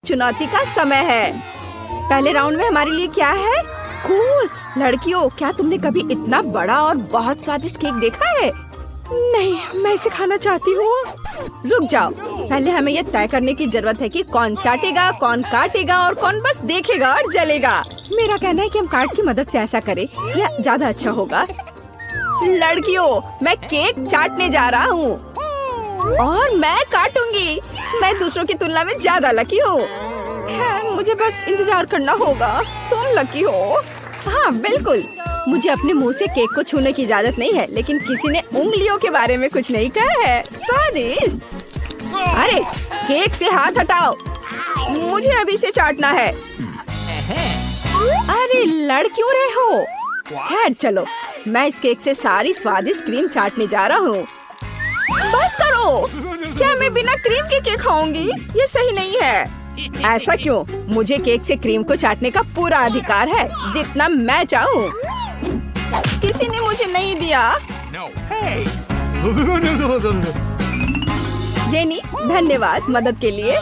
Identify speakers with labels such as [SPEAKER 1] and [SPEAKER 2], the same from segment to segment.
[SPEAKER 1] चुनौती का समय है। पहले राउंड में हमारे लिए क्या है? कूल। लड़कियों, क्या तुमने कभी इतना बड़ा और बहुत स्वादिष्ट केक देखा है? नहीं, मैं इसे खाना चाहती हूँ। रुक जाओ, पहले हमें यह तय करने की जरूरत है कि कौन चाटेगा, कौन काटेगा और कौन बस देखेगा और जलेगा। मेरा कहना है कि हम कार्ड की मदद से ऐसा करें, यह ज्यादा अच्छा होगा। लड़कियों, मैं केक चाटने जा रहा हूँ और मैं काटूंगी। मैं दूसरों की तुलना में ज्यादा लकी हूँ। खैर, मुझे बस इंतजार करना होगा। तुम लकी हो। हाँ बिल्कुल। मुझे अपने मुंह से केक को छूने की इजाजत नहीं है, लेकिन किसी ने उंगलियों के बारे में कुछ नहीं कहा है। स्वादिष्ट। अरे, केक से हाथ हटाओ, मुझे अभी इसे चाटना है। अरे लड़ क्यों रहे हो? खैर चलो, मैं इस केक से सारी स्वादिष्ट क्रीम चाटने जा रहा हूँ। बस करो, क्या मैं बिना क्रीम के केक खाऊंगी? ये सही नहीं है। ऐसा क्यों? मुझे केक से क्रीम को चाटने का पूरा अधिकार है, जितना मैं चाहूँ। किसी ने मुझे नहीं दिया। जेनी, धन्यवाद मदद के लिए।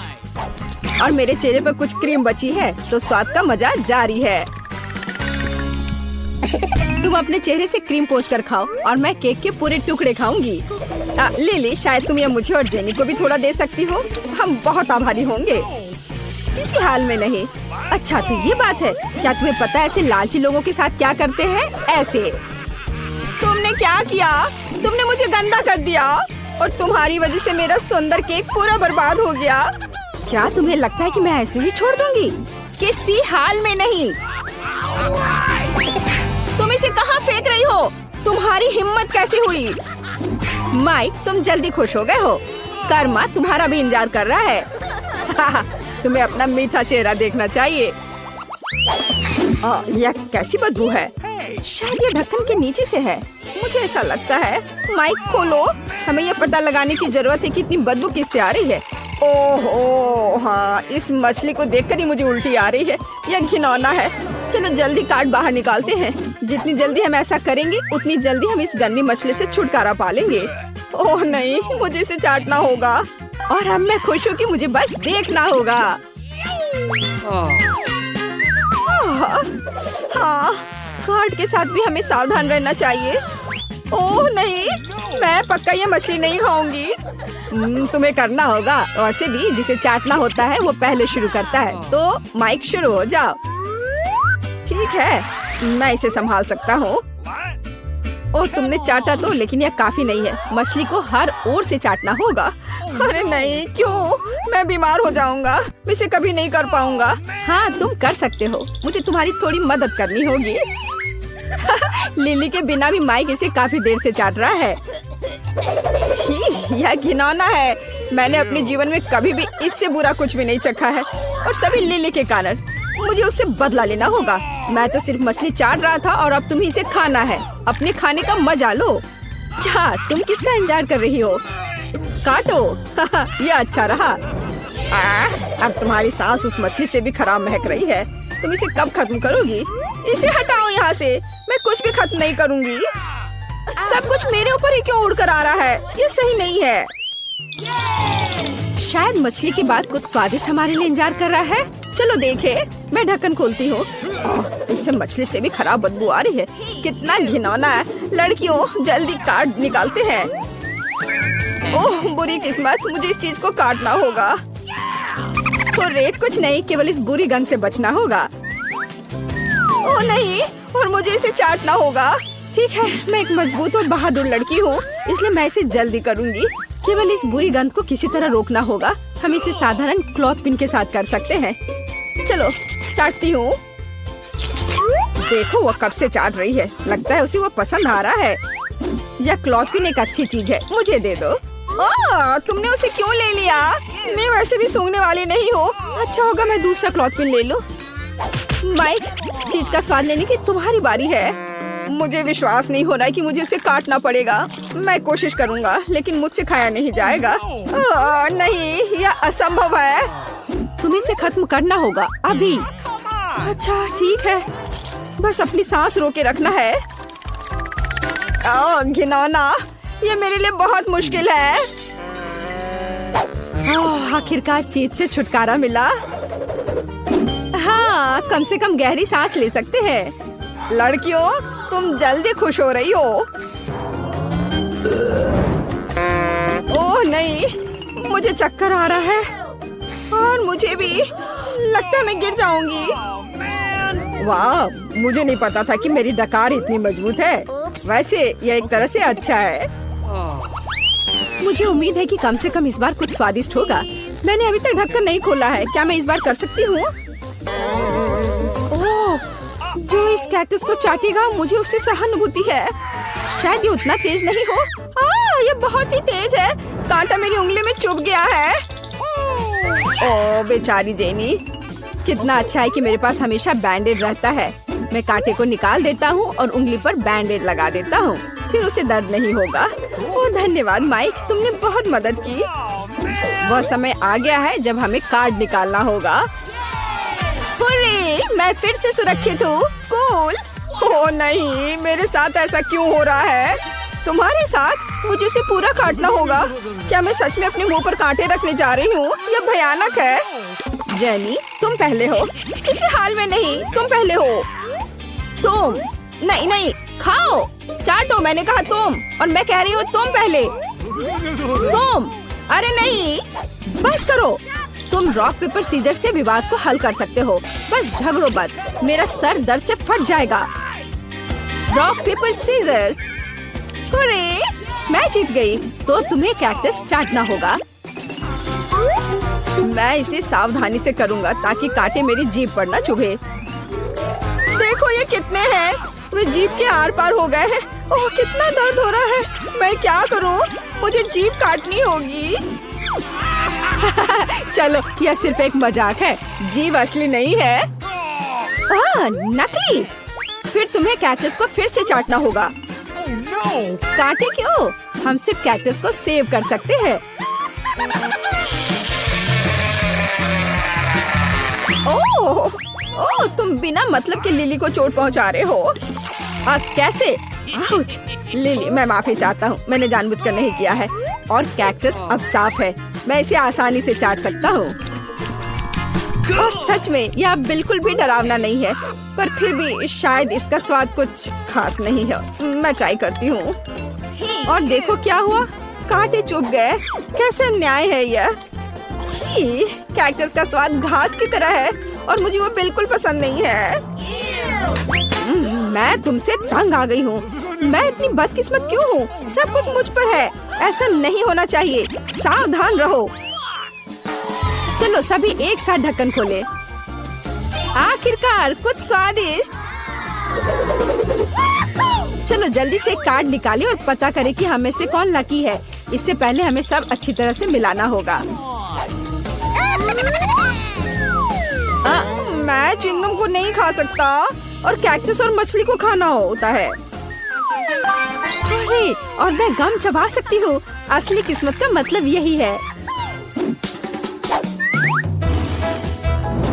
[SPEAKER 1] और मेरे चेहरे पर कुछ क्रीम बची है, तो स्वाद का मजा जारी है। तुम अपने चेहरे से क्रीम पोंछ कर खाओ और मैं केक के पूरे टुकड़े खाऊंगी। लिली, शायद तुम ये मुझे और जेनी को भी थोड़ा दे सकती हो। हम बहुत आभारी होंगे। किसी हाल में नहीं। अच्छा, तो ये बात है। क्या तुम्हें पता है ऐसे लालची लोगों के साथ क्या करते हैं? ऐसे। तुमने क्या किया? तुमने मुझे गंदा कर दिया और तुम्हारी वजह से मेरा सुंदर केक पूरा बर्बाद हो गया। क्या तुम्हें लगता है कि मैं ऐसे ही छोड़ दूंगी? किसी हाल में नहीं। तुम इसे कहाँ फेंक रही हो? तुम्हारी हिम्मत कैसे हुई? माइक, तुम जल्दी खुश हो गए हो। कर्मा तुम्हारा भी इंतजार कर रहा है। तुम्हें अपना मीठा चेहरा देखना चाहिए। यह कैसी बदबू है? शायद ये ढक्कन के नीचे से है, मुझे ऐसा लगता है। माइक खोलो, हमें यह पता लगाने की जरूरत है कि इतनी बदबू किससे आ रही है। ओहो हाँ, इस मछली को देखकर ही मुझे उल्टी आ रही है। यह घिनौना है। चलो जल्दी कार्ड बाहर निकालते हैं। जितनी जल्दी हम ऐसा करेंगे, उतनी जल्दी हम इस गंदी मछली से छुटकारा पा लेंगे। ओह नहीं, मुझे इसे चाटना होगा। और अब मैं खुश हूँ कि मुझे बस देखना होगा। हाँ, कार्ड के साथ भी हमें सावधान रहना चाहिए। ओह नहीं, मैं पक्का ये मछली नहीं खाऊंगी। तुम्हें करना होगा। वैसे भी जिसे चाटना होता है वो पहले शुरू करता है। तो माइक, शुरू हो जाओ। ठीक है, मैं इसे संभाल सकता हूँ। और तुमने चाटा तो, लेकिन यह काफी नहीं है। मछली को हर ओर से चाटना होगा। अरे नहीं, क्यों? मैं बीमार हो जाऊंगा। मैं इसे कभी नहीं कर पाऊंगा। हाँ, तुम कर सकते हो। मुझे तुम्हारी थोड़ी मदद करनी होगी। लिली के बिना भी माइक इसे काफी देर से चाट रहा है। छी, यह घिनौना है। मैंने अपने जीवन में कभी भी इससे बुरा कुछ भी नहीं चखा है, और सभी लिली के कारण। मुझे उससे बदला लेना होगा। मैं तो सिर्फ मछली चाट रहा था और अब तुम्हें इसे खाना है। अपने खाने का मजा लो। क्या तुम किसका इंतजार कर रही हो? काटो। ये अच्छा रहा। अब तुम्हारी सांस उस मछली से भी खराब महक रही है। तुम इसे कब खत्म करोगी? इसे हटाओ यहाँ से। मैं कुछ भी खत्म नहीं करूँगी। सब कुछ मेरे ऊपर ही क्यों उड़कर आ रहा है? ये सही नहीं है। शायद मछली के बाद कुछ स्वादिष्ट हमारे लिए इंतजार कर रहा है। चलो देखे। मैं ढक्कन खोलती हूँ। इससे मछली से भी खराब बदबू आ रही है। कितना घिनौना है। लड़कियों, जल्दी कार्ड निकालते हैं। ओह बुरी किस्मत, मुझे इस चीज को काटना होगा। तो रेट कुछ नहीं, केवल इस बुरी गंध से बचना होगा। ओह नहीं, और मुझे इसे चाटना होगा। ठीक है, मैं एक मजबूत और बहादुर लड़की हूँ, इसलिए मैं इसे जल्दी करूँगी। केवल इस बुरी गंध को किसी तरह रोकना होगा। हम इसे साधारण क्लॉथ पिन के साथ कर सकते हैं। चलो चाटती हूँ। देखो वो कब से चाट रही है। लगता है उसे वो पसंद आ रहा है। यह क्लॉथ पिन एक अच्छी चीज है, मुझे दे दो। ओह, तुमने उसे क्यों ले लिया? मैं वैसे भी सूंघने वाली नहीं हूँ। अच्छा होगा मैं दूसरा क्लॉथ पिन ले लूँ। माइक, चीज का स्वाद लेने की तुम्हारी बारी है। मुझे विश्वास नहीं हो रहा है कि मुझे उसे काटना पड़ेगा। मैं कोशिश करूँगा, लेकिन मुझसे खाया नहीं जाएगा। नहीं, यह असंभव है। तुम्हें इसे खत्म करना होगा अभी। अच्छा ठीक है, बस अपनी सांस रोके रखना है। घिनौना, ये मेरे लिए बहुत मुश्किल है। आखिरकार चीज से छुटकारा मिला। हाँ, कम से कम गहरी सांस ले सकते हैं। लड़कियों, तुम जल्दी खुश हो रही हो। ओह नहीं, मुझे चक्कर आ रहा है और मुझे भी लगता है मैं गिर जाऊंगी। वाह, मुझे नहीं पता था कि मेरी डकार इतनी मजबूत है। वैसे यह एक तरह से अच्छा है। मुझे उम्मीद है कि कम से कम इस बार कुछ स्वादिष्ट होगा। मैंने अभी तक ढक्कन नहीं खोला है। क्या मैं इस बार कर सकती हूँ? ओह, जो इस कैक्टस को चाटेगा मुझे उससे सहानुभूति है। शायद ये उतना तेज नहीं हो। ये बहुत ही तेज है। कांटा मेरी उंगली में चुभ गया है। ओह बेचारी जेनी। कितना अच्छा है कि मेरे पास हमेशा बैंडेड रहता है। मैं कांटे को निकाल देता हूँ और उंगली पर बैंडेड लगा देता हूँ, फिर उसे दर्द नहीं होगा। ओह धन्यवाद माइक, तुमने बहुत मदद की। वह समय आ गया है जब हमें कार्ड निकालना होगा। हुर्रे, मैं फिर से सुरक्षित हूँ। कूल। ओह नहीं, मेरे साथ ऐसा क्यों हो रहा है? तुम्हारे साथ? मुझे उसे पूरा काटना होगा। क्या मैं सच में अपने मुंह पर कांटे रखने जा रही हूँ? यह भयानक है। जेनी, तुम पहले हो। किसी हाल में नहीं, तुम पहले हो। तुम नहीं नहीं, खाओ, चाटो। मैंने कहा तुम, और मैं कह रही हूँ तुम पहले। तुम, अरे नहीं, बस करो। तुम रॉक पेपर सीजर से विवाद को हल कर सकते हो। बस झगड़ो मत, मेरा सर दर्द से फट जाएगा। Rock paper scissors. अरे मैं जीत गई। तो तुम्हें कैक्टस चाटना होगा। मैं इसे सावधानी से करूंगा ताकि कांटे मेरी जीभ पर न चुभे। देखो ये कितने हैं। वे जीभ के आर पार हो गए हैं। ओह कितना दर्द हो रहा है। मैं क्या करूं? मुझे जीभ काटनी होगी। चलो, यह सिर्फ एक मजाक है। जीभ असली नहीं है। नकली। फिर तुम्हें कैक्टस को फिर से चाटना होगा। कांटे क्यों? हम सिर्फ कैक्टस को सेव कर सकते हैं। ओह, तुम बिना मतलब के लिली को चोट पहुंचा रहे हो। कैसे? आउच। लिली, मैं माफी चाहता हूँ। मैंने जानबूझकर नहीं किया है। और कैक्टस अब साफ है। मैं इसे आसानी से चाट सकता हूँ। और सच में यह बिल्कुल भी डरावना नहीं है, पर फिर भी शायद इसका स्वाद कुछ खास नहीं है। मैं ट्राई करती हूँ। और देखो क्या हुआ, कांटे चुभ गए। कैसे अन्याय है यह। छी, कैक्टस का स्वाद घास की तरह है और मुझे वो बिल्कुल पसंद नहीं है। मैं तुमसे तंग आ गई हूँ। मैं इतनी बदकिस्मत क्यों हूँ? सब कुछ मुझ पर है। ऐसा नहीं होना चाहिए। सावधान रहो। चलो सभी एक साथ ढक्कन खोले। आखिरकार कुछ स्वादिष्ट। चलो जल्दी से कार्ड निकालें और पता करें कि हमें से कौन लकी है। इससे पहले हमें सब अच्छी तरह से मिलाना होगा। मैं चिंगम को नहीं खा सकता और कैक्टस और मछली को खाना होता है। अरे, और मैं गम चबा सकती हूँ। असली किस्मत का मतलब यही है।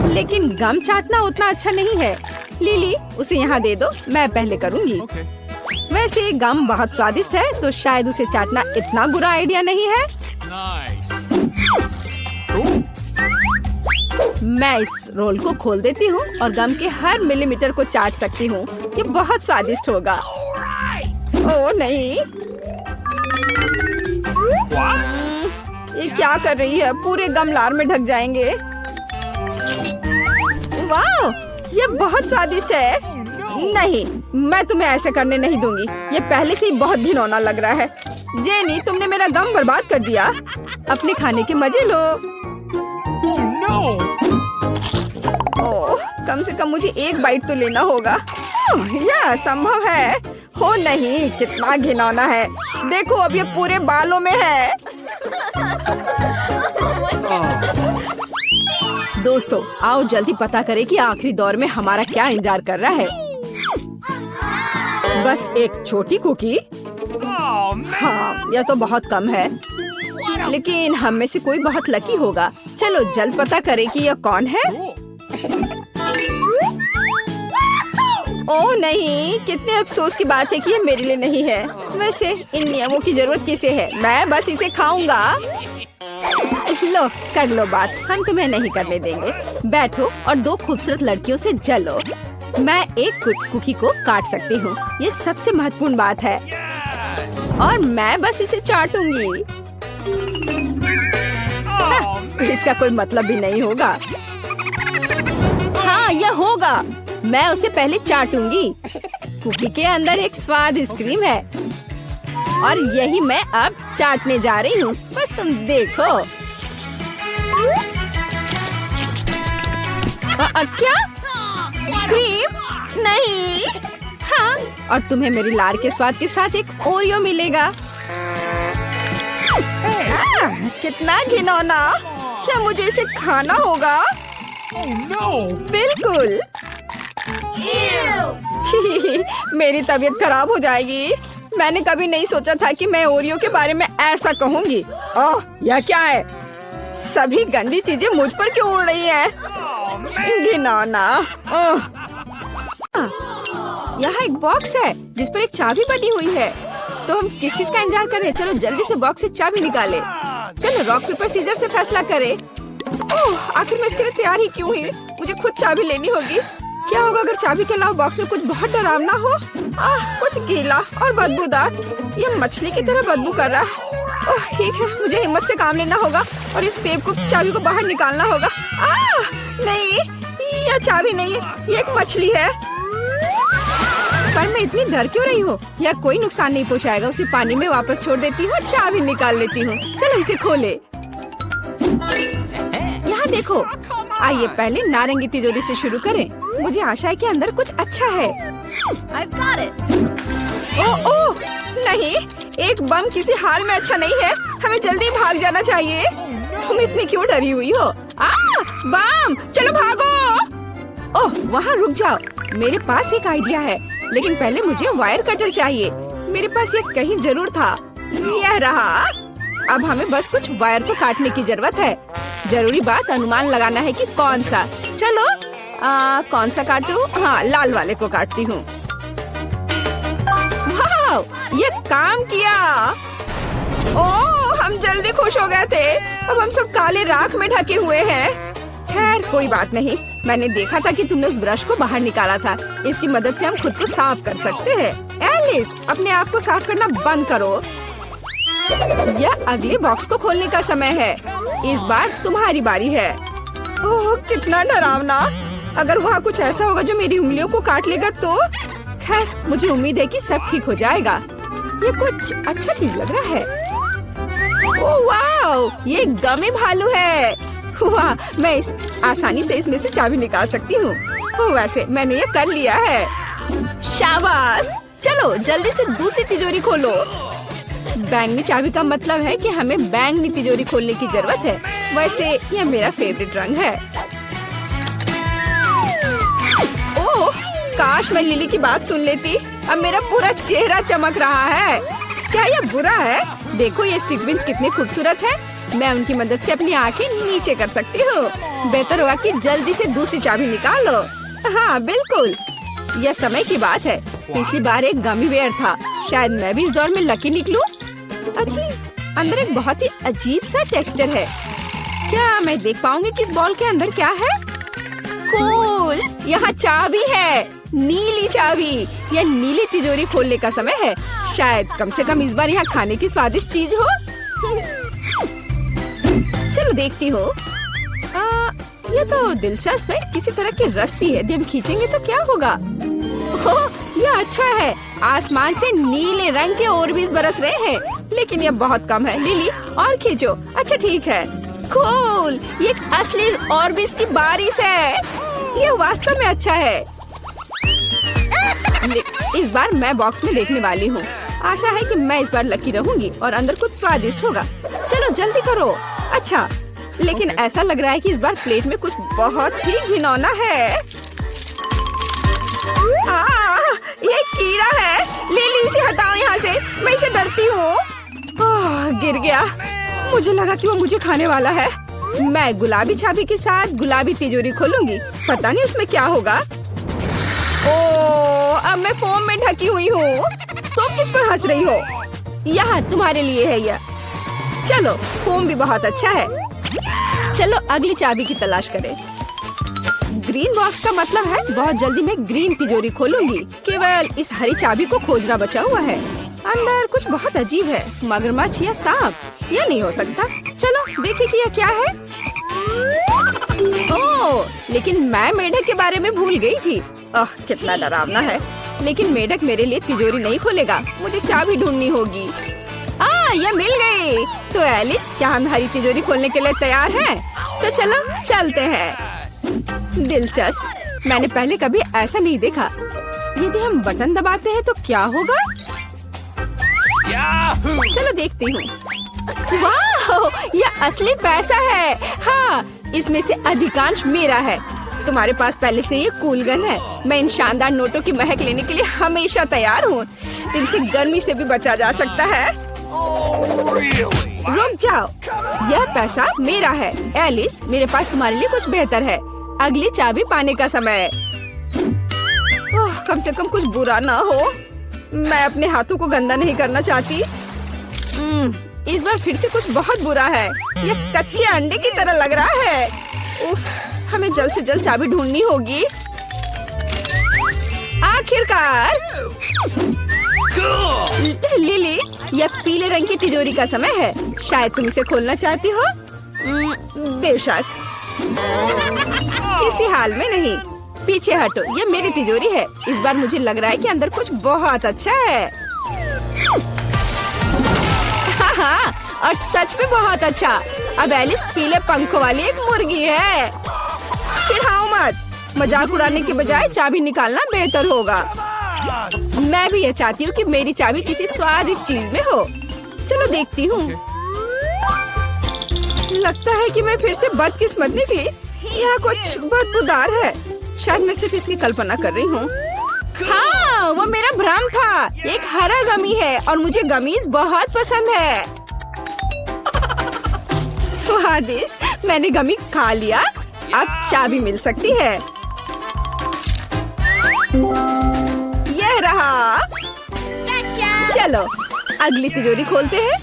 [SPEAKER 1] लेकिन गम चाटना उतना अच्छा नहीं है। लिली, उसे यहाँ दे दो, मैं पहले करूँगी। वैसे गम बहुत स्वादिष्ट है, तो शायद उसे चाटना इतना बुरा आइडिया नहीं है। मैं इस रोल को खोल देती हूँ और गम के हर मिलीमीटर को चाट सकती हूँ। ये बहुत स्वादिष्ट होगा। ओह नहीं, ये क्या कर रही है? पूरे गम लार में ढक जाएंगे। वाह, ये बहुत स्वादिष्ट है। नहीं, मैं तुम्हें ऐसे करने नहीं दूंगी। ये पहले से ही बहुत घिनौना लग रहा है। जेनी, तुमने मेरा गम बर्बाद कर दिया। अपने खाने के मजे लो। ओह, कम से कम मुझे एक बाइट तो लेना होगा। यह संभव है। हो नहीं, कितना घिनौना है। देखो अब ये पूरे बालों में है। दोस्तों, आओ जल्दी पता करें कि आखिरी दौर में हमारा क्या इंतजार कर रहा है। बस एक छोटी कुकी। हाँ, यह तो बहुत कम है, लेकिन हम में से कोई बहुत लकी होगा। चलो जल्द पता करें कि यह कौन है। ओह नहीं, कितने अफसोस की बात है कि यह मेरे लिए नहीं है। वैसे इन नियमों की जरूरत किसे है? मैं बस इसे खाऊंगा। लो कर लो बात, हम तुम्हें नहीं करने देंगे। बैठो और दो खूबसूरत लड़कियों से जलो। मैं एक कुकी को काट सकती हूँ, ये सबसे महत्वपूर्ण बात है। और मैं बस इसे चाटूंगी। इसका कोई मतलब भी नहीं होगा। हाँ यह होगा, मैं उसे पहले चाटूंगी। कुकी के अंदर एक स्वादिष्ट क्रीम है और यही मैं अब चाटने जा रही हूँ। बस तुम देखो। क्या क्रीम? नहीं। हाँ, और तुम्हें मेरी लार के स्वाद के साथ एक ओरियो मिलेगा। कितना घिनौना! क्या मुझे इसे खाना होगा? बिल्कुल। छी, मेरी तबीयत खराब हो जाएगी। मैंने कभी नहीं सोचा था कि मैं ओरियो के बारे में ऐसा कहूँगी। ओह, यह क्या है? सभी गंदी चीजें मुझ पर क्यों उड़ रही हैं? घिनौना। यहाँ एक बॉक्स है जिस पर एक चाबी बनी हुई है। तो हम किस चीज का इंतजार कर रहे हैं? चलो जल्दी से बॉक्स से चाबी निकाले। चलो रॉक पेपर सीजर से फैसला करें। ओह, आखिर मैं इसके लिए तैयार ही क्यों हुई? मुझे खुद चाबी लेनी होगी। क्या होगा अगर चाबी के अलावा बॉक्स में कुछ बहुत डरावना हो? कुछ गीला और बदबूदार। ये मछली की तरह बदबू कर रहा है। ओह ठीक है, मुझे हिम्मत से काम लेना होगा और इस पेप को चाबी को बाहर निकालना होगा। नहीं, यह चाबी नहीं है, ये एक मछली है। पर मैं इतनी डर क्यों रही हूँ? यह कोई नुकसान नहीं पहुँचाएगा। उसे पानी में वापस छोड़ देती हूँ और चाबी निकाल लेती हूँ। चलो इसे खोले। यहाँ देखो। आइए पहले नारंगी तिजोरी से शुरू करें। मुझे आशा है कि अंदर कुछ अच्छा है। I've got it. ओह नहीं, एक बम किसी हाल में अच्छा नहीं है। हमें जल्दी भाग जाना चाहिए। तुम इतनी क्यों डरी हुई हो? बम! चलो भागो। ओह वहाँ रुक जाओ, मेरे पास एक आइडिया है। लेकिन पहले मुझे वायर कटर चाहिए। मेरे पास ये कहीं जरूर था। यह रहा। अब हमें बस कुछ वायर को काटने की जरूरत है। जरूरी बात अनुमान लगाना है कि कौन सा। चलो कौन सा काटूं? हाँ, लाल वाले को काटती हूँ। वाह, ये काम किया। ओह, हम जल्दी खुश हो गए थे। अब हम सब काले राख में ढके हुए हैं। खैर कोई बात नहीं। मैंने देखा था कि तुमने उस ब्रश को बाहर निकाला था। इसकी मदद से हम खुद को साफ कर सकते हैं। एलिस, अपने आप को साफ करना बंद करो। यह अगले बॉक्स को खोलने का समय है। इस बार तुम्हारी बारी है। ओह कितना डरावना! अगर वहाँ कुछ ऐसा होगा जो मेरी उंगलियों को काट लेगा तो? खैर मुझे उम्मीद है कि सब ठीक हो जाएगा। ये कुछ अच्छा चीज लग रहा है। ओह वाह, ये गमी भालू है। वाह, मैं आसानी से इसमें से चाबी निकाल सकती हूँ। वैसे मैंने ये कर लिया है। शाबाश! चलो जल्दी से दूसरी तिजोरी खोलो। बैंगनी चाबी का मतलब है कि हमें बैंगनी तिजोरी खोलने की जरूरत है। वैसे यह मेरा फेवरेट रंग है। ओह, काश मैं लिली की बात सुन लेती। अब मेरा पूरा चेहरा चमक रहा है। क्या यह बुरा है? देखो ये सीक्वेंस कितने खूबसूरत है। मैं उनकी मदद से अपनी आंखें नीचे कर सकती हूँ। बेहतर होगा कि जल्दी से दूसरी चाबी निकालो। हाँ बिल्कुल, यह समय की बात है। पिछली बार एक गमी बेयर था। शायद मैं भी इस दौर में लकी निकलूं। अच्छी, अंदर एक बहुत ही अजीब सा टेक्सचर है। क्या मैं देख पाऊंगी कि इस बॉल के अंदर क्या है? कूल, यहाँ चाबी है। नीली चाबी। यह नीली तिजोरी खोलने का समय है। शायद कम से कम इस बार यहाँ खाने की स्वादिष्ट चीज हो। चलो देखती हूँ। ये तो दिलचस्प है। किसी तरह की रस्सी है। यदि हम खींचेंगे तो क्या होगा? ओह, यह अच्छा है। आसमान से नीले रंग के ऑर्बिस बरस रहे हैं, लेकिन यह बहुत कम है। लिली और खींचो। अच्छा ठीक है। कूल, ये एक असली ऑर्बिस की बारिश है। यह वास्तव में अच्छा है। इस बार मैं बॉक्स में देखने वाली हूँ। आशा है कि मैं इस बार लकी रहूंगी और अंदर कुछ स्वादिष्ट होगा। चलो जल्दी करो। अच्छा, लेकिन ऐसा लग रहा है कि इस बार प्लेट में कुछ बहुत ही घिनौना है। ये कीड़ा है। लिली इसे हटाओ यहाँ से। मैं इसे डरती हूँ। गिर गया। मुझे लगा कि वो मुझे खाने वाला है। मैं गुलाबी चाबी के साथ गुलाबी तिजोरी खोलूंगी। पता नहीं उसमें क्या होगा। ओह, अब मैं फोम में ढकी हुई हूँ। तुम किस पर हंस रही हो? यहाँ तुम्हारे लिए है यह। चलो, फोम भी बहुत अच्छा है। चलो अगली चाबी की तलाश करें। ग्रीन बॉक्स का मतलब है बहुत जल्दी मैं ग्रीन तिजोरी खोलूंगी। केवल इस हरी चाबी को खोजना बचा हुआ है। अंदर कुछ बहुत अजीब है, मगरमच्छ या सांप। यह नहीं हो सकता। चलो देखें कि यह क्या है। ओह, लेकिन मैं मेढक के बारे में भूल गई थी। कितना डरावना है। लेकिन मेढक मेरे लिए तिजोरी नहीं खोलेगा। मुझे चाबी ढूंढनी होगी। यह मिल गई। तो एलिस, क्या हम हरी तिजोरी खोलने के लिए तैयार हैं? तो चलो चलते हैं। दिलचस्प, मैंने पहले कभी ऐसा नहीं देखा। यदि हम बटन दबाते हैं तो क्या होगा? चलो देखती हूँ। वाह, यह असली पैसा है। हाँ, इसमें से अधिकांश मेरा है। तुम्हारे पास पहले से ये कूल गन है। मैं इन शानदार नोटों की महक लेने के लिए हमेशा तैयार हूँ। इनसे गर्मी से भी बचा जा सकता है। रुक जाओ, यह पैसा मेरा है। एलिस, मेरे पास तुम्हारे लिए कुछ बेहतर है। अगली चाबी पाने का समय। कम से कम कुछ बुरा ना हो। मैं अपने हाथों को गंदा नहीं करना चाहती। इस बार फिर से कुछ बहुत बुरा है। यह कच्चे अंडे की तरह लग रहा है। उफ, हमें जल्द से जल्द चाबी ढूंढनी होगी। आखिरकार। लिली, यह पीले रंग की तिजोरी का समय है। शायद तुम इसे खोलना चाहती हो। बेशक। किसी हाल में नहीं। पीछे हटो, यह मेरी तिजोरी है। इस बार मुझे लग रहा है कि अंदर कुछ बहुत अच्छा है। हाँ, और सच में बहुत अच्छा। अब एलिस पीले पंखों वाली एक मुर्गी है। चिढ़ाओ मत। मजाक उड़ाने के बजाय चाबी निकालना बेहतर होगा। मैं भी ये चाहती हूँ कि मेरी चाबी किसी स्वादिष्ट चीज में हो। चलो देखती हूँ। लगता है कि मैं फिर से बदकिस्मत निकली। यहाँ कुछ बदबूदार है। शायद मैं सिर्फ इसकी कल्पना कर रही हूँ। हाँ, वो मेरा भ्रम था। एक हरा गमी है और मुझे गमीज बहुत पसंद है। स्वादिष्ट। मैंने गमी खा लिया। अब चाबी मिल सकती है। यह रहा। चलो अगली तिजोरी खोलते हैं।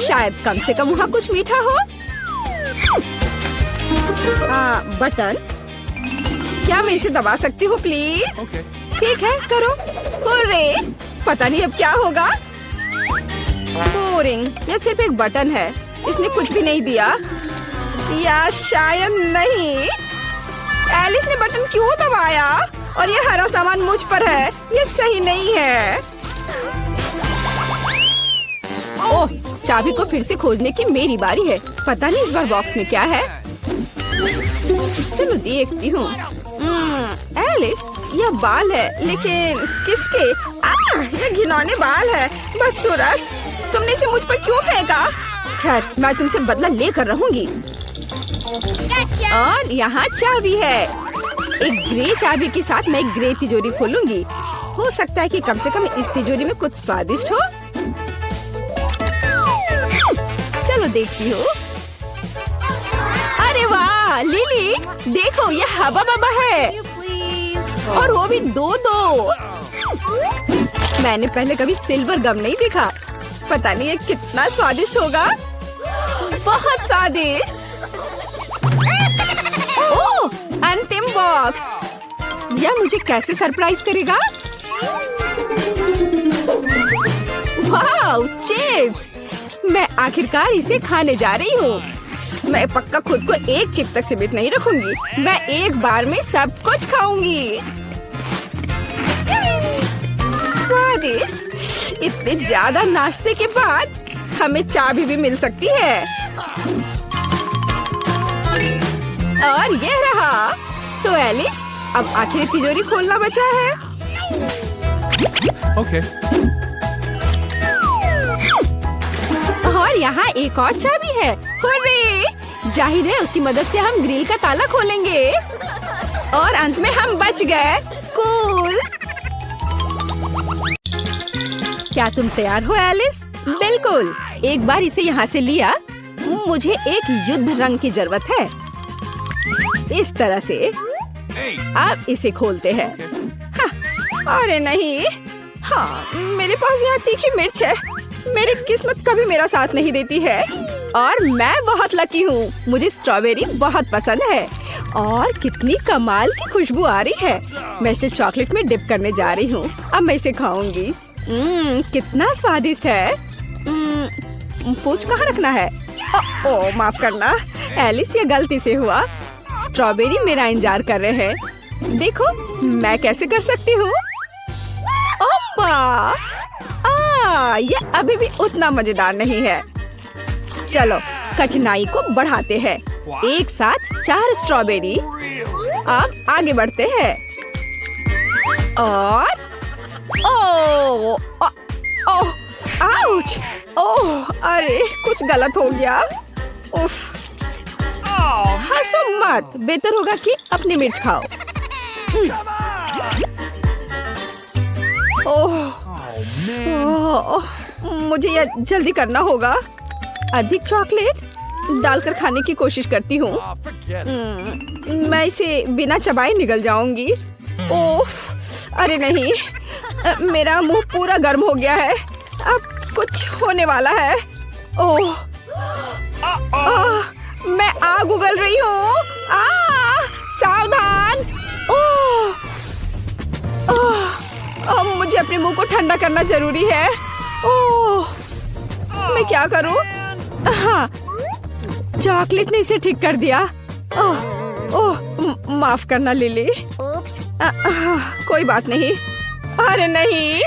[SPEAKER 1] शायद कम से कम वहाँ कुछ मीठा हो। बटन, क्या मैं इसे दबा सकती हूँ प्लीज? ठीक है, करो। हुर्रे, पता नहीं अब क्या होगा। बोरिंग। यह सिर्फ एक बटन है। इसने कुछ भी नहीं दिया। या शायद नहीं। एलिस ने बटन क्यों दबाया? और ये हरा सामान मुझ पर है। ये सही नहीं है। ओह, चाबी को फिर से खोजने की मेरी बारी है। पता नहीं इस बार बॉक्स में क्या है। चलो देखती हूँ। एलिस, यह बाल है, लेकिन किसके? यह घिनौने बाल है। बदसूरत, तुमने इसे मुझ पर क्यों फेंका? खैर, मैं तुमसे बदला लेकर रहूंगी। और यहाँ चाबी है। एक ग्रे चाबी के साथ मैं एक ग्रे तिजोरी खोलूंगी। हो सकता है कि कम से कम इस तिजोरी में कुछ स्वादिष्ट हो। चलो देखती हूँ। अरे वाह लिली, देखो ये हवा बबा है। और वो भी दो। मैंने पहले कभी सिल्वर गम नहीं देखा। पता नहीं ये कितना स्वादिष्ट होगा। बहुत स्वादिष्ट। ओह, अंतिम बॉक्स। यह मुझे कैसे सरप्राइज करेगा? वाह, चिप्स। मैं आखिरकार इसे खाने जा रही हूँ। मैं पक्का खुद को एक चिप तक सीमित नहीं रखूंगी। मैं एक बार में सब कुछ खाऊंगी। स्वादिष्ट। इतने ज्यादा नाश्ते के बाद हमें चाबी भी मिल सकती है। और ये रहा। तो एलिस, अब आखिर तिजोरी खोलना बचा है।
[SPEAKER 2] ओके।
[SPEAKER 1] और यहाँ एक और चाबी है। हुर्रे! जाहिर है उसकी मदद से हम ग्रिल का ताला खोलेंगे। और अंत में हम बच गए। कूल। क्या तुम तैयार हो एलिस? बिल्कुल। एक बार इसे यहाँ से लिया, मुझे एक युद्ध रंग की जरूरत है। इस तरह से अब इसे खोलते हैं। अरे नहीं। हाँ, मेरे पास यहाँ तीखी मिर्च है। मेरी किस्मत कभी मेरा साथ नहीं देती है। और मैं बहुत लकी हूँ, मुझे स्ट्रॉबेरी बहुत पसंद है। और कितनी कमाल की खुशबू आ रही है। मैं इसे चॉकलेट में डिप करने जा रही हूँ। अब मैं इसे खाऊंगी। कितना स्वादिष्ट है। पूंछ कहाँ रखना है? ओ माफ करना एलिस, ये गलती से हुआ। स्ट्रॉबेरी मेरा इंतजार कर रहे हैं। देखो मैं कैसे कर सकती हूँ। ओपा! ये अभी भी उतना मजेदार नहीं है। चलो कठिनाई को बढ़ाते हैं। एक साथ 4 स्ट्रॉबेरी। अब आगे बढ़ते हैं। और आउच! ओह अरे कुछ गलत हो गया। उफ! हंसो मत, बेहतर होगा कि अपनी मिर्च खाओ। मुझे यह जल्दी करना होगा। अधिक चॉकलेट डालकर खाने की कोशिश करती हूँ। मैं इसे बिना चबाए निगल जाऊंगी। ओफ! अरे नहीं, मेरा मुंह पूरा गर्म हो गया है। अब कुछ होने वाला है। ओह! मैं आग उगल रही हूँ। सावधान! मुझे अपने मुंह को ठंडा करना जरूरी है। ओह! मैं क्या करूँ? हाँ, चॉकलेट ने इसे ठीक कर दिया। ओह माफ करना लिली। कोई बात नहीं। अरे नहीं,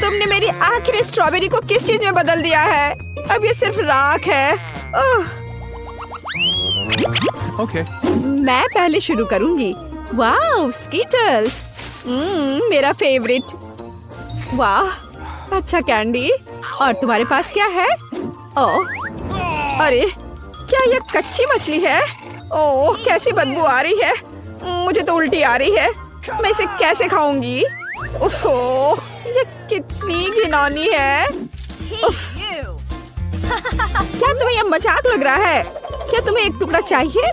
[SPEAKER 1] तुमने मेरी आखिरी स्ट्रॉबेरी को किस चीज में बदल दिया है? अब ये सिर्फ राख है।
[SPEAKER 2] ओके।
[SPEAKER 1] मैं पहले शुरू करूंगी। वाह, स्कीटल्स! मेरा फेवरेट। वाह, अच्छा कैंडी। और तुम्हारे पास क्या है? अरे क्या ये कच्ची मछली है? ओह कैसी बदबू आ रही है। मुझे तो उल्टी आ रही है। मैं इसे कैसे खाऊंगी? उफ, ये कितनी घिनौनी है। उफ। क्या तुम्हें यह मजाक लग रहा है? क्या तुम्हें एक टुकड़ा चाहिए?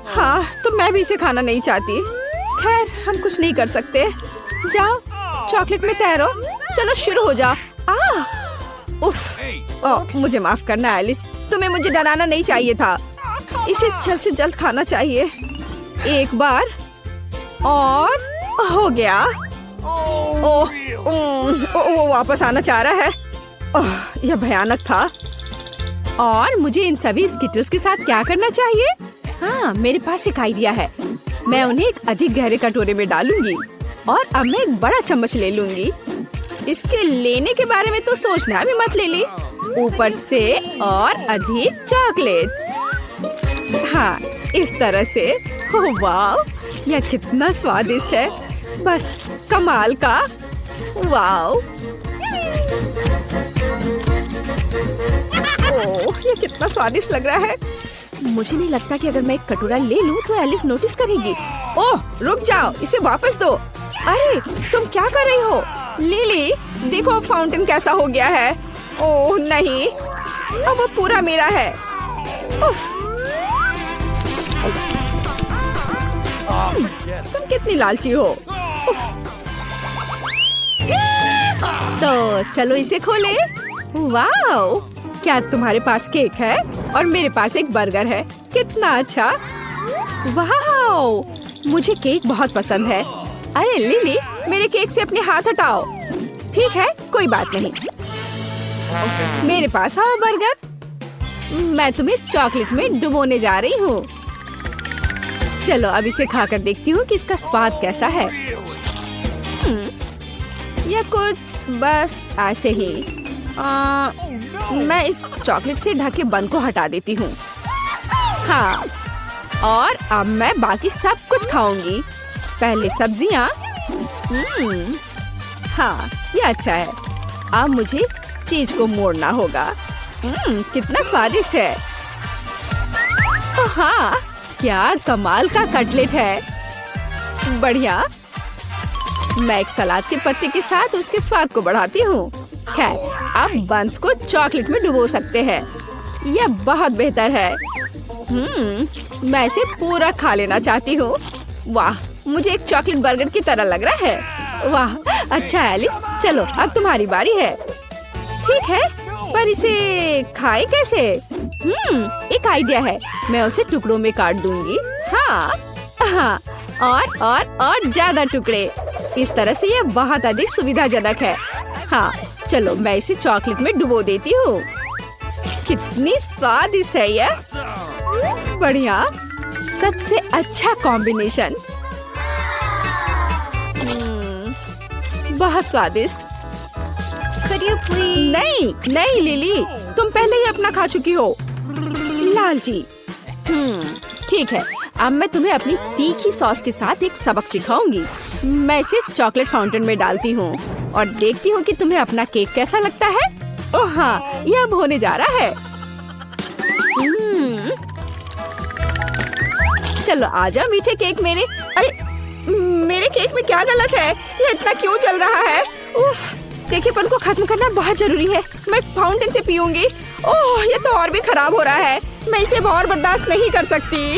[SPEAKER 1] हाँ, तो मैं भी इसे खाना नहीं चाहती। खैर हम कुछ नहीं कर सकते। जाओ चॉकलेट में तैरो। चलो शुरू हो जाओ। उफ! मुझे माफ करना एलिस, तुम्हें मुझे डराना नहीं चाहिए था। इसे जल्द से जल्द खाना चाहिए। एक बार और हो गया। वो वापस आना चाह रहा है। यह भयानक था। और मुझे इन सभी स्किटल्स के साथ क्या करना चाहिए? हाँ, मेरे पास एक आइडिया है। मैं उन्हें एक अधिक गहरे कटोरे में डालूंगी और अब मैं एक बड़ा चम्मच ले लूंगी। इसके लेने के बारे में तो सोचना भी मत लिली। ऊपर से और अधिक चॉकलेट। हाँ, इस तरह से। ओह वाह, यह कितना स्वादिष्ट है। बस कमाल का। वाह! ओह, यह कितना स्वादिष्ट लग रहा है। मुझे नहीं लगता कि अगर मैं एक कटोरा ले लूं तो एलिस नोटिस करेगी। ओह रुक जाओ, इसे वापस दो। अरे तुम क्या कर रही हो? लिली देखो फाउंटेन कैसा हो गया है। ओह नहीं, अब वो पूरा मेरा है। उफ। तुम कितनी लालची हो। उफ। तो चलो इसे खोले। वाओ, क्या तुम्हारे पास केक है? और मेरे पास एक बर्गर है। कितना अच्छा। वाओ, मुझे केक बहुत पसंद है। अरे लिली, मेरे केक से अपने हाथ हटाओ। ठीक है, कोई बात नहीं। मेरे पास आओ बर्गर। मैं तुम्हें चॉकलेट में डुबोने जा रही हूँ। चलो अब इसे खाकर देखती हूँ कि इसका स्वाद कैसा है। या कुछ बस ऐसे ही। मैं इस चॉकलेट से ढके बन को हटा देती हूँ। हाँ, और अब मैं बाकी सब कुछ खाऊंगी। पहले सब्जियाँ। हाँ, ये अच्छा है। अब मुझे चीज को मोड़ना होगा। कितना स्वादिष्ट है। हाँ, क्या कमाल का कटलेट है। बढ़िया। मैं एक सलाद के पत्ते के साथ उसके स्वाद को बढ़ाती हूँ। खैर, अब बंस को चॉकलेट में डुबो सकते हैं। यह बहुत बेहतर है। मैं इसे पूरा खा लेना चाहती हूँ। वाह, मुझे एक चॉकलेट बर्गर की तरह लग रहा है। वाह, अच्छा एलिस, चलो अब तुम्हारी बारी है। ठीक है, पर इसे खाए कैसे? एक आइडिया है, मैं उसे टुकड़ों में काट दूंगी। हाँ हाँ, और ज्यादा टुकड़े। इस तरह से यह बहुत अधिक सुविधाजनक है। हाँ चलो, मैं इसे चॉकलेट में डुबो देती हूँ। कितनी स्वादिष्ट है यह। बढ़िया, सबसे अच्छा कॉम्बिनेशन। बहुत स्वादिष्ट। नहीं लिली, तुम पहले ही अपना खा चुकी हो। लालची। ठीक है, अब मैं तुम्हें अपनी तीखी सॉस के साथ एक सबक सिखाऊंगी। मैं इसे चॉकलेट फाउंटेन में डालती हूँ और देखती हूँ कि तुम्हें अपना केक कैसा लगता है। ओह हाँ, यह अब होने जा रहा है। चलो आजा मीठे केक मेरे। अरे मेरे केक में क्या गलत है? ये इतना क्यों चल रहा है? उफ, तीखेपन को खत्म करना बहुत जरूरी है। मैं फाउंटेन से पीऊंगी। ओह, ये तो और भी खराब हो रहा है। मैं इसे और बर्दाश्त नहीं कर सकती।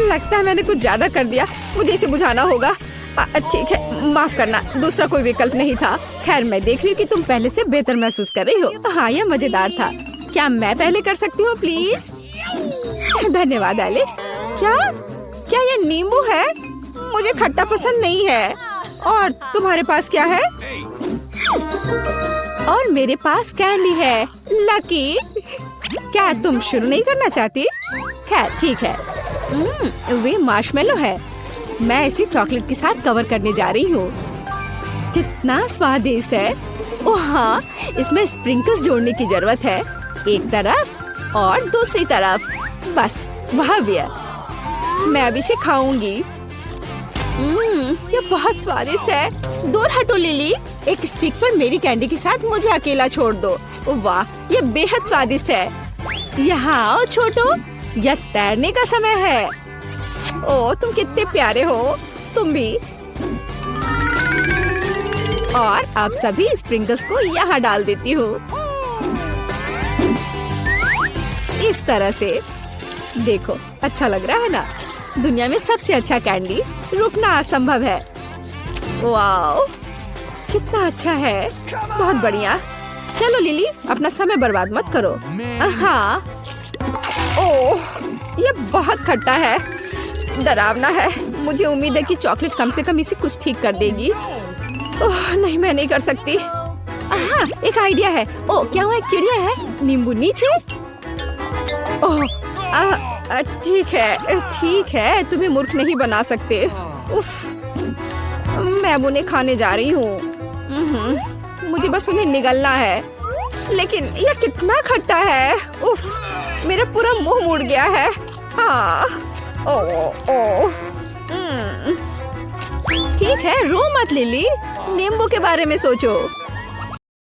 [SPEAKER 1] लगता है मैंने कुछ ज्यादा कर दिया। मुझे इसे बुझाना होगा। ठीक है, माफ करना, दूसरा कोई विकल्प नहीं था। खैर, मैं देख रही हूँ कि तुम पहले से बेहतर महसूस कर रही हो। हाँ, यह मजेदार था। क्या मैं पहले कर सकती हूँ प्लीज? धन्यवाद एलिस। क्या ये नींबू है? मुझे खट्टा पसंद नहीं है। और तुम्हारे पास क्या है? और मेरे पास कैंडी है। लकी, क्या तुम शुरू नहीं करना चाहती? खैर ठीक है। वे मार्शमेलो है। मैं इसे चॉकलेट के साथ कवर करने जा रही हूँ। कितना स्वादिष्ट है। ओह हाँ, इसमें स्प्रिंकल्स जोड़ने की जरूरत है। एक तरफ और दूसरी तरफ। बस वह भी है। मैं अभी इसे खाऊंगी। ये बहुत स्वादिष्ट है। दूर हटो लिली। एक स्टिक पर मेरी कैंडी के साथ मुझे अकेला छोड़ दो। वाह, ये बेहद स्वादिष्ट है। यहाँ आओ छोटो, यह तैरने का समय है। ओह, तुम कितने प्यारे हो। तुम भी। और अब सभी स्प्रिंकल्स को यहाँ डाल देती हूँ। इस तरह से। देखो, अच्छा लग रहा है ना? दुनिया में सबसे अच्छा कैंडी। रुकना असंभव है। वाओ, कितना अच्छा है। बहुत बढ़िया। चलो लिली, अपना समय बर्बाद मत करो। हाँ। ओह, ये बहुत खट्टा है। डरावना है। मुझे उम्मीद है कि चॉकलेट कम से कम इसे कुछ ठीक कर देगी। ओह नहीं, मैं नहीं कर सकती। हाँ, एक आइडिया है। ओह, क्या वहाँ एक चिड़िया है? नींबू नीचे। ओह, ठीक है, तुम्हें मूर्ख नहीं बना सकते। उफ, मैं अब उन्हें खाने जा रही हूँ। मुझे बस उन्हें निगलना है। लेकिन यह कितना खट्टा है। उफ, मेरा पूरा मुंह मुड़ गया है। ठीक है, रो मत लिली। नींबू के बारे में सोचो।